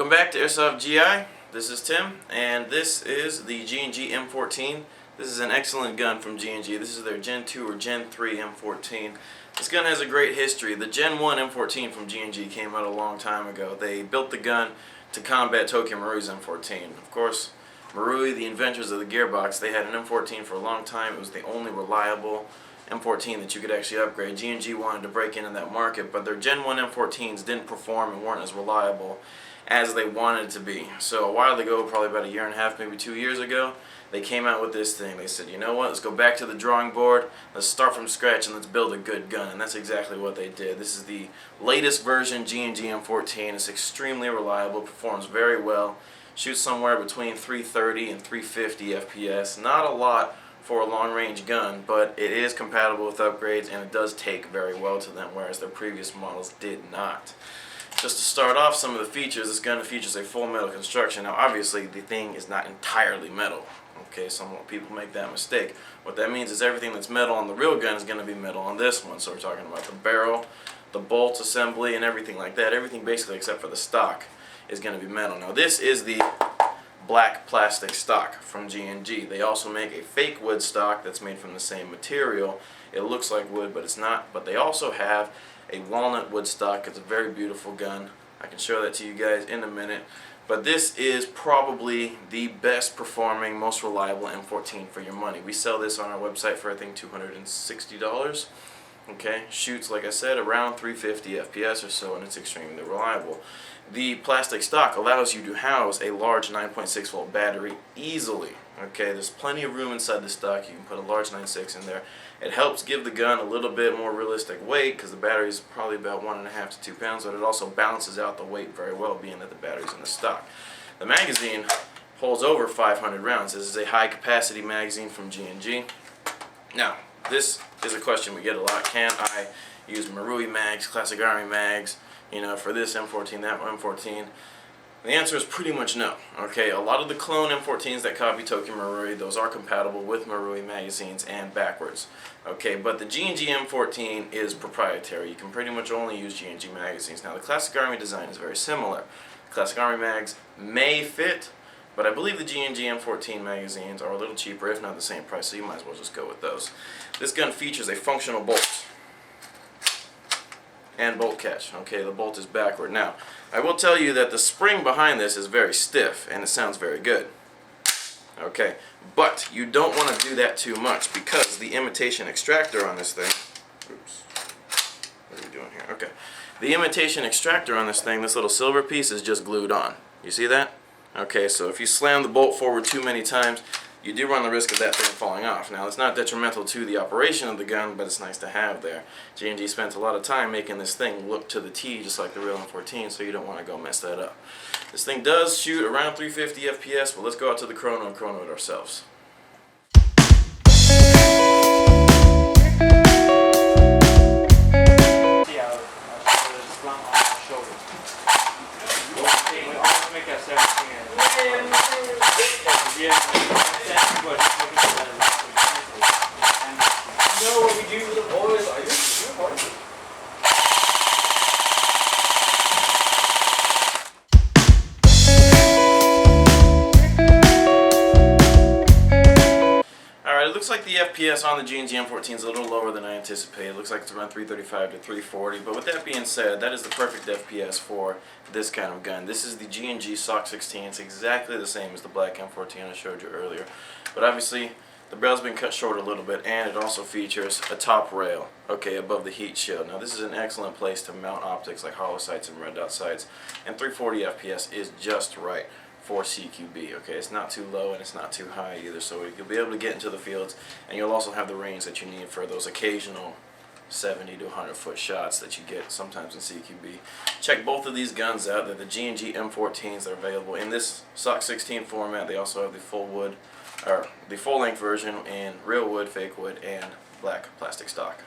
Welcome back to Airsoft GI. This is Tim, and this is the G&G M14. This is an excellent gun from G&G. This is their Gen 2 or Gen 3 M14. This gun has a great history. The Gen 1 M14 from G&G came out a long time ago. They built the gun to combat Tokyo Marui's M14. Of course, Marui, the inventors of the gearbox, they had an M14 for a long time. It was the only reliable M14 that you could actually upgrade. G&G wanted to break into that market, but their Gen 1 M14s didn't perform and weren't as reliable as they wanted to be. So a while ago, probably about a year and a half, maybe 2 years ago, they came out with this thing. They said, you know what, let's go back to the drawing board, let's start from scratch and let's build a good gun. And that's exactly what they did. This is the latest version G&G M14. It's extremely reliable, performs very well, shoots somewhere between 330 and 350 FPS. Not a lot for a long-range gun, but it is compatible with upgrades and it does take very well to them, whereas their previous models did not. Just to start off, some of the features, this gun features a full metal construction. Now obviously the thing is not entirely metal. Okay, some people make that mistake. What that means is everything that's metal on the real gun is going to be metal on this one. So we're talking about the barrel, the bolt assembly, and everything like that. Everything basically except for the stock is going to be metal. Now this is the black plastic stock from G&G. They also make a fake wood stock that's made from the same material. It looks like wood, but it's not. But they also have a walnut wood stock. It's a very beautiful gun. I can show that to you guys in a minute. But this is probably the best performing, most reliable M14 for your money. We sell this on our website for I think $260. Okay, shoots, like I said, around 350 FPS or so, and it's extremely reliable. The plastic stock allows you to house a large 9.6 volt battery easily. Okay, there's plenty of room inside the stock. You can put a large 9.6 in there. It helps give the gun a little bit more realistic weight because the battery is probably about 1.5 to 2 pounds, but it also balances out the weight very well, being that the battery's in the stock. The magazine holds over 500 rounds. This is a high capacity magazine from G&G. Now, this is a question we get a lot. Can I use Marui mags, Classic Army mags, you know, for this M14, that M14? The answer is pretty much no. Okay, a lot of the clone M14s that copy Tokyo Marui, those are compatible with Marui magazines and backwards. Okay, but the G&G M14 is proprietary. You can pretty much only use G&G magazines. Now, the Classic Army design is very similar. Classic Army mags may fit, but I believe the G&G M14 magazines are a little cheaper, if not the same price, so you might as well just go with those. This gun features a functional bolt and bolt catch. Okay, the bolt is backward. Now, I will tell you that the spring behind this is very stiff and it sounds very good. Okay, but you don't want to do that too much because the imitation extractor on this thing, oops, what are we doing here? Okay, the imitation extractor on this thing, this little silver piece, is just glued on. You see that? Okay, so if you slam the bolt forward too many times, you do run the risk of that thing falling off. Now, it's not detrimental to the operation of the gun, but it's nice to have there. G&G spent a lot of time making this thing look to the T just like the real M14, so you don't want to go mess that up. This thing does shoot around 350 FPS, but let's go out to the chrono and chrono it ourselves. It looks like the FPS on the G&G M14 is a little lower than I anticipated. It looks like it's around 335 to 340, but with that being said, that is the perfect FPS for this kind of gun. This is the G&G SOC 16. It's exactly the same as the black M14 I showed you earlier, but obviously the barrel's been cut short a little bit, and it also features a top rail, okay, above the heat shield. Now this is an excellent place to mount optics like hollow sights and red dot sights, and 340 FPS is just right for CQB. Okay, it's not too low and it's not too high either, so you'll be able to get into the fields, and you'll also have the range that you need for those occasional 70 to 100 foot shots that you get sometimes in CQB. Check both of these guns out. They're the G&G M14s. They're available in this SOC 16 format. They also have the full wood, or the full length version in real wood, fake wood, and black plastic stock.